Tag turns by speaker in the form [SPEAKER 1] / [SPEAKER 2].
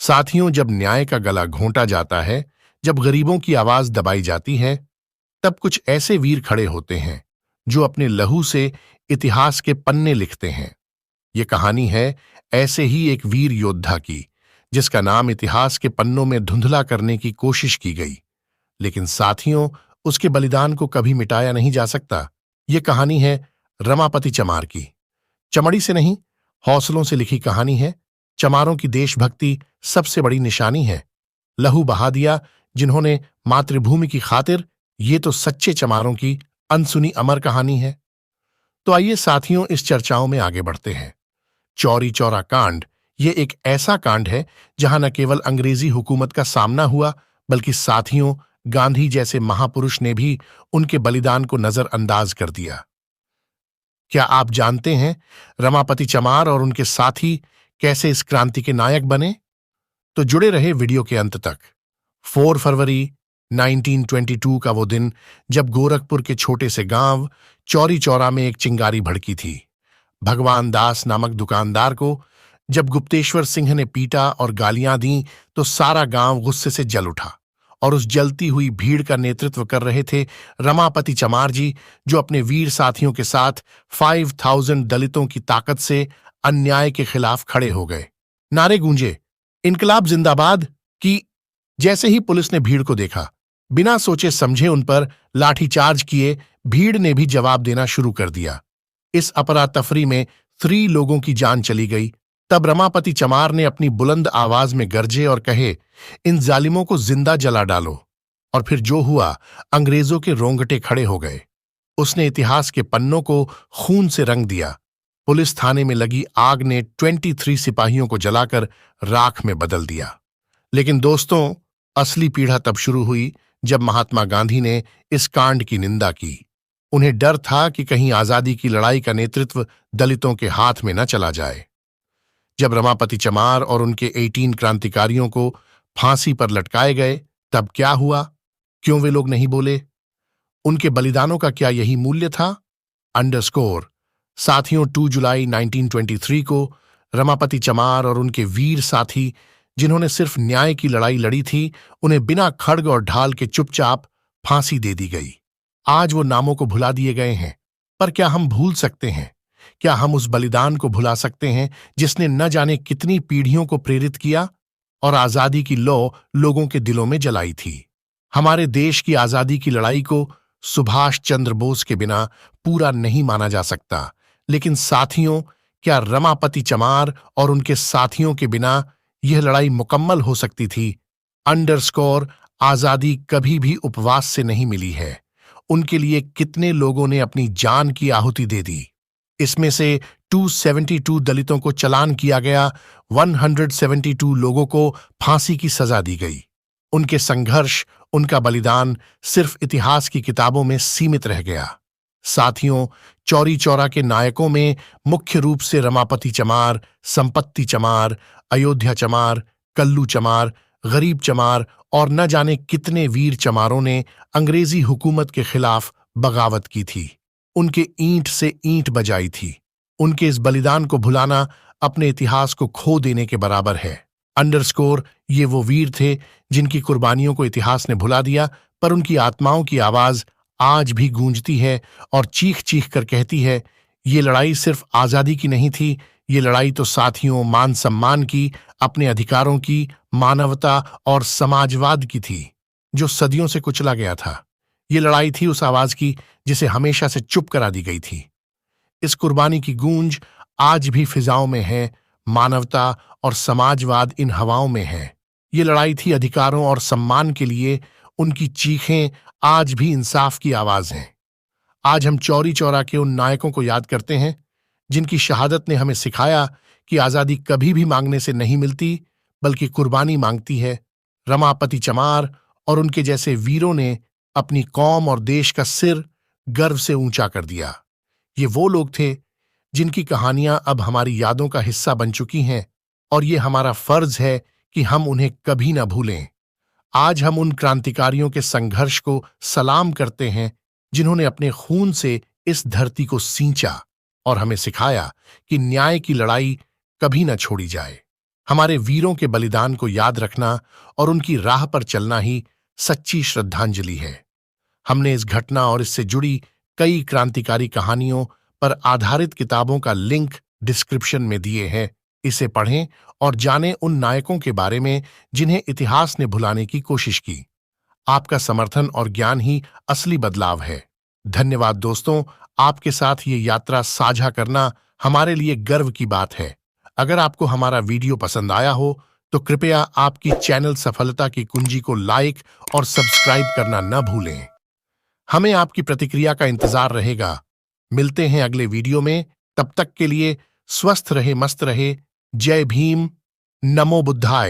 [SPEAKER 1] साथियों, जब न्याय का गला घोंटा जाता है, जब गरीबों की आवाज दबाई जाती है, तब कुछ ऐसे वीर खड़े होते हैं जो अपने लहू से इतिहास के पन्ने लिखते हैं। ये कहानी है ऐसे ही एक वीर योद्धा की, जिसका नाम इतिहास के पन्नों में धुंधला करने की कोशिश की गई, लेकिन साथियों, उसके बलिदान को कभी मिटाया नहीं जा सकता। ये कहानी है रमापति चमार की। चमड़ी से नहीं, हौसलों से लिखी कहानी है। चमारों की देशभक्ति सबसे बड़ी निशानी है। लहू बहा दिया जिन्होंने मातृभूमि की खातिर। ये तो सच्चे चमारों की अनसुनी अमर कहानी है। तो आइए साथियों, इस चर्चाओं में आगे बढ़ते हैं। चौरी चौरा कांड ये एक ऐसा कांड है जहां न केवल अंग्रेजी हुकूमत का सामना हुआ, बल्कि साथियों, गांधी जैसे महापुरुष ने भी उनके बलिदान को नजरअंदाज कर दिया। क्या आप जानते हैं रमापति चमार और उनके साथी कैसे इस क्रांति के नायक बने? तो जुड़े रहे वीडियो के अंत तक। 4 फरवरी 1922 का वो दिन जब गोरखपुर के छोटे से गांव चौरी चौरा में एक चिंगारी भड़की थी। भगवान दास नामक दुकानदार को जब गुप्तेश्वर सिंह ने पीटा और गालियां दी तो सारा गांव गुस्से से जल उठा, और उस जलती हुई भीड़ का नेतृत्व कर रहे थे रमापति चमार जी, जो अपने वीर साथियों के साथ 5000 दलितों की ताकत से अन्याय के खिलाफ खड़े हो गए। नारे गूंजे, इनकलाब जिंदाबाद की। जैसे ही पुलिस ने भीड़ को देखा, बिना सोचे समझे उन पर लाठीचार्ज किए। भीड़ ने भी जवाब देना शुरू कर दिया। इस अफरा-तफरी में 3 लोगों की जान चली गई। तब रमापति चमार ने अपनी बुलंद आवाज में गरजे और कहे, इन जालिमों को जिंदा जला डालो। और फिर जो हुआ, अंग्रेजों के रोंगटे खड़े हो गए। उसने इतिहास के पन्नों को खून से रंग दिया। पुलिस थाने में लगी आग ने 23 सिपाहियों को जलाकर राख में बदल दिया। लेकिन दोस्तों, असली पीड़ा तब शुरू हुई जब महात्मा गांधी ने इस कांड की निंदा की। उन्हें डर था कि कहीं आजादी की लड़ाई का नेतृत्व दलितों के हाथ में न चला जाए। जब रमापति चमार और उनके 18 क्रांतिकारियों को फांसी पर लटकाए गए, तब क्या हुआ? क्यों वे लोग नहीं बोले? उनके बलिदानों का क्या यही मूल्य था? अंडरस्कोर। साथियों, 2 जुलाई 1923 को रमापति चमार और उनके वीर साथी, जिन्होंने सिर्फ न्याय की लड़ाई लड़ी थी, उन्हें बिना खड्ग और ढाल के चुपचाप फांसी दे दी गई। आज वो नामों को भुला दिए गए हैं, पर क्या हम भूल सकते हैं? क्या हम उस बलिदान को भुला सकते हैं जिसने न जाने कितनी पीढ़ियों को प्रेरित किया और आजादी की लौ लोगों के दिलों में जलाई थी? हमारे देश की आजादी की लड़ाई को सुभाष चंद्र बोस के बिना पूरा नहीं माना जा सकता, लेकिन साथियों, क्या रमापति चमार और उनके साथियों के बिना यह लड़ाई मुकम्मल हो सकती थी? अंडरस्कोर। आजादी कभी भी उपवास से नहीं मिली है। उनके लिए कितने लोगों ने अपनी जान की आहुति दे दी। इसमें से 272 दलितों को चालान किया गया, 172 लोगों को फांसी की सजा दी गई। उनके संघर्ष, उनका बलिदान सिर्फ इतिहास की किताबों में सीमित रह गया। साथियों, चौरी चौरा के नायकों में मुख्य रूप से रमापति चमार, संपत्ति चमार, अयोध्या चमार, कल्लू चमार, गरीब चमार और न जाने कितने वीर चमारों ने अंग्रेजी हुकूमत के खिलाफ बगावत की थी। उनके ईंट से ईंट बजाई थी। उनके इस बलिदान को भुलाना अपने इतिहास को खो देने के बराबर है। अंडरस्कोर। ये वो वीर थे जिनकी कुर्बानियों को इतिहास ने भुला दिया, पर उनकी आत्माओं की आवाज आज भी गूंजती है और चीख चीख कर कहती है, ये लड़ाई सिर्फ आजादी की नहीं थी, ये लड़ाई तो साथियों मान सम्मान की, अपने अधिकारों की, मानवता और समाजवाद की थी, जो सदियों से कुचला गया था। ये लड़ाई थी उस आवाज की जिसे हमेशा से चुप करा दी गई थी। इस कुर्बानी की गूंज आज भी फिजाओं में है, मानवता और समाजवाद इन हवाओं में है। ये लड़ाई थी अधिकारों और सम्मान के लिए, उनकी चीखें आज भी इंसाफ की आवाज हैं। आज हम चौरी चौरा के उन नायकों को याद करते हैं जिनकी शहादत ने हमें सिखाया कि आजादी कभी भी मांगने से नहीं मिलती, बल्कि कुर्बानी मांगती है। रमापति चमार और उनके जैसे वीरों ने अपनी कौम और देश का सिर गर्व से ऊंचा कर दिया। ये वो लोग थे जिनकी कहानियां अब हमारी यादों का हिस्सा बन चुकी हैं, और ये हमारा फर्ज है कि हम उन्हें कभी न भूलें। आज हम उन क्रांतिकारियों के संघर्ष को सलाम करते हैं जिन्होंने अपने खून से इस धरती को सींचा और हमें सिखाया कि न्याय की लड़ाई कभी न छोड़ी जाए। हमारे वीरों के बलिदान को याद रखना और उनकी राह पर चलना ही सच्ची श्रद्धांजलि है। हमने इस घटना और इससे जुड़ी कई क्रांतिकारी कहानियों पर आधारित किताबों का लिंक डिस्क्रिप्शन में दिए हैं। इसे पढ़ें और जानें उन नायकों के बारे में जिन्हें इतिहास ने भुलाने की कोशिश की। आपका समर्थन और ज्ञान ही असली बदलाव है। धन्यवाद दोस्तों, आपके साथ ये यात्रा साझा करना हमारे लिए गर्व की बात है। अगर आपको हमारा वीडियो पसंद आया हो तो कृपया आपकी चैनल सफलता की कुंजी को लाइक और सब्सक्राइब करना न भूलें। हमें आपकी प्रतिक्रिया का इंतजार रहेगा। मिलते हैं अगले वीडियो में, तब तक के लिए स्वस्थ रहे, मस्त रहे। जय भीम, नमो बुद्धाय।